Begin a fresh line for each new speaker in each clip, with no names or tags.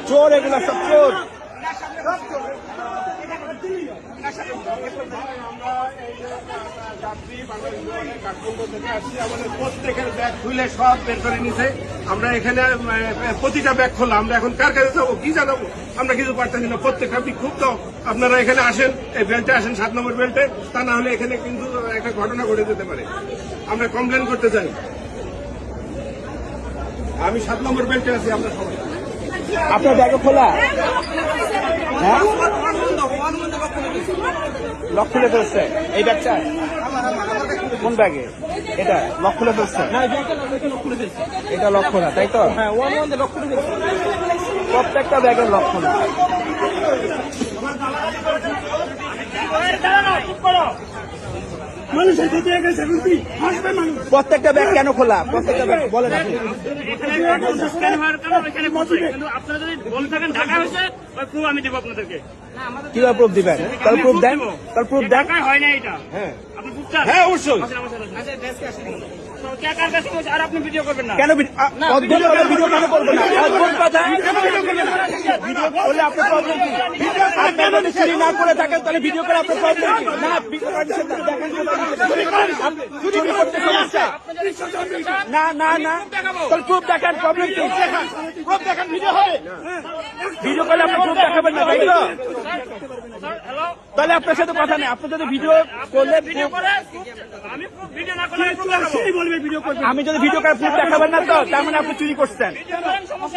চোর, এগুলো সব চোর।
প্রত্যেকের ব্যাগ খুলে সব বের করে নিছে। আমরা এখানে প্রতিটা ব্যাগ খোলা। আমরা এখন কার কাছে যাবো, কি জানাবো, আমরা কিছু পারতেছি না। প্রত্যেকটা বিক্ষুব্ধ। আপনারা এখানে আসেন, এই বেল্টে আসেন, 7 নম্বর বেল্টে। তা না হলে এখানে কিন্তু একটা ঘটনা ঘটে যেতে পারে। আমরা কমপ্লেন করতে চাই। আমি 7 নম্বর বেল্টে আছি। আমরা সবাই
আপনার ব্যাগও খোলা? হ্যাঁ, লক খুলে ফেলছে এই ব্যাগটা? কোন ব্যাগে? এটা লক খুলে ফেলছে? এটা লক খোলা, তাই তো? প্রত্যেকটা ব্যাগের লক খোলা। প্রত্যেকটা ব্যাগ কেন খোলা? প্রত্যেকটা ব্যাগ বলেন আপনি। কিভাবে প্রুফ দিবেন? তাহলে প্রুফ দেন, তাহলে প্রুফ দেন।
হ্যাঁ অবশ্যই।
কেন ভিডিও করবেন না? ভিডিও কেন করবেন না? অদ্ভুত কথা। ভিডিও করলে আপনার প্রবলেম কি? আপনি যদি চুরি না করে থাকেন তাহলে ভিডিও করে আপনার প্রবলেম কি? না, চুরি করতে সমস্যা না, না, না, তাহলে প্রুফ দেখান। প্রবলেম কি? প্রুফ দেখান, ভিডিও হবে। ভিডিও করলে আপনি প্রুফ দেখাবেন না, তাই তো? তাহলে আপনার সাথে কথা নেই। আপনি যদি ভিডিও করলে, আমি যদি ভিডিও করে প্রুফ দেখাবেন না, তো তার মানে আপনি চুরি করছেন।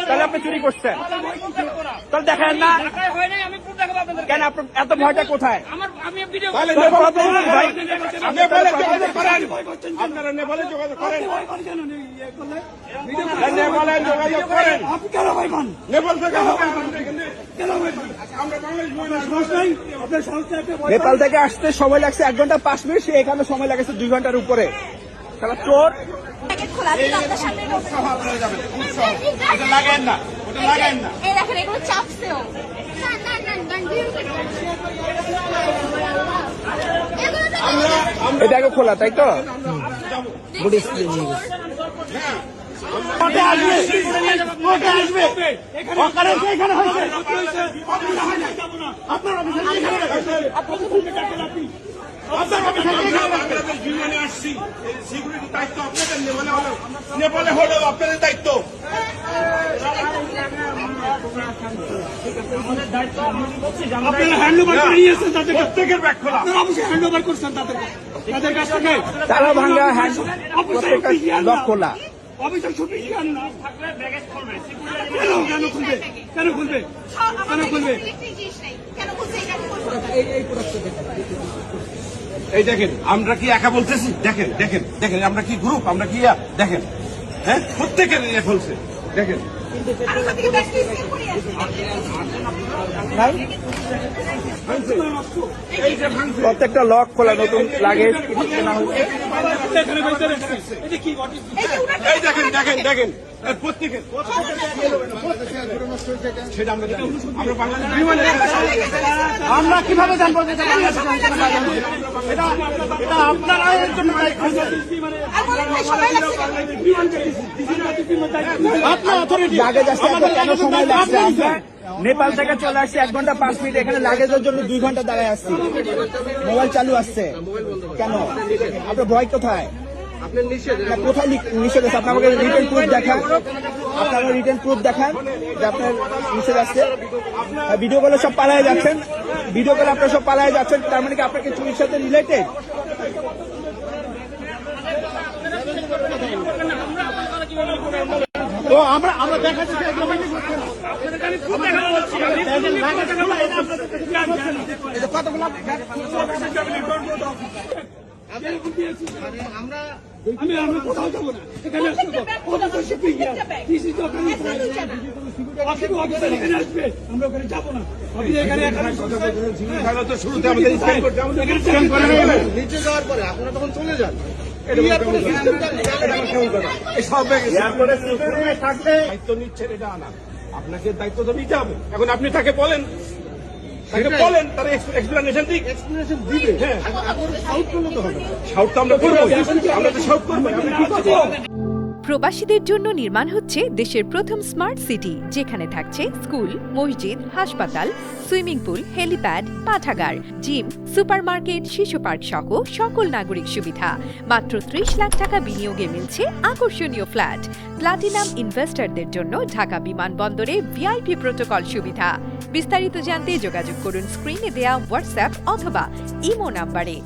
তাহলে আপনি চুরি করছেন, তাহলে দেখান না কেন? আপনার এত ভয়টা কোথায়?
আপনারা নেপালে যোগাযোগ করেন।
নেপাল থেকে আসতে সময় লাগছে 1 ঘন্টা 5 মিনিট, সে এখানে সময় লাগছে 2 ঘন্টার উপরে। তাহলে চোর। এটাকে খোলা, তাই তো?
নেপালে হলেও আপনাদের দায়িত্ব। প্রত্যেকের ব্যাগ খোলা, হ্যান্ডওভার করছেন তাদের কাছ থেকে।
তালা ভাঙ্গা, প্রত্যেকটা লক খোলা।
অফিসার ছুটি কেন খুলবে? কেন খুলবে? কেন খুলবে? এই দেখেন, আমরা কি একা বলতেছি? দেখেন দেখেন দেখেন, আমরা কি গ্রুপ, আমরা কি দেখেন। হ্যাঁ, প্রত্যেকের ইয়ে খুলছে, দেখেন।
প্রত্যেকটা লক খোলা, নতুন লাগেজ কেনা হয়েছে।
এই দেখেন দেখেন দেখেন, প্রত্যেকের সেটা আমরা কিভাবে জানবো? এটা আপনার আয়ের জন্য
লাগেজ আসতে কেন সময় লাগছে? নেপাল থেকে চলে আসছে 1 ঘন্টা 5 মিনিট, এখানে লাগেজের জন্য 2 ঘন্টা দাঁড়ায় আসছি। মোবাইল চালু আসছে কেন? আপনার ভয় কোথায়? কোথায় নিষেধ আছে? আপনি আমাকে রিটার্ন প্রুফ দেখান। আপনার রিটার্ন প্রুফ দেখান যে আপনার নিষেধ আছে। ভিডিও কলে সব পালায় যাচ্ছেন, ভিডিও কলে আপনার সব পালায় যাচ্ছেন, তার মানে কি আপনাকে চুরির সাথে রিলেটেড?
তো আমরা দেখাচ্ছি আমরা কোথাও যাবো না। এখানে আসবে, আমরা ওখানে যাবো না। শুরুতে আমাদের নিচে যাওয়ার পরে আপনারা তখন চলে যান। দায়িত্ব নিচ্ছেন, এটা আনা আপনাকে দায়িত্ব তো নিতে হবে। এখন আপনি তাকে বলেন, তার এক্সপ্লেনেশন দিবে। হ্যাঁ, সাউথ করলে তো হবে। সাউথ তো আমরা করবো, আমরা তো সাউথ করবো।
প্রবাসীদের জন্য নির্মাণ হচ্ছে দেশের প্রথম স্মার্ট সিটি, যেখানে থাকছে স্কুল, মসজিদ, হাসপাতাল, সুইমিং পুল, হেলিপ্যাড, পাঠাগার, জিম, সুপারমার্কেট, শিশু পার্ক সহ সকল নাগরিক সুবিধা। মাত্র 30 লাখ টাকা বিনিয়োগে মিলছে আকর্ষণীয় ফ্ল্যাট। প্লাটিনাম ইনভেস্টরদের জন্য ঢাকা বিমানবন্দরে ভিআইপি প্রোটোকল সুবিধা। বিস্তারিত জানতে যোগাযোগ করুন স্ক্রিনে দেয়া হোয়াটসঅ্যাপ অথবা ইমো নাম্বারে।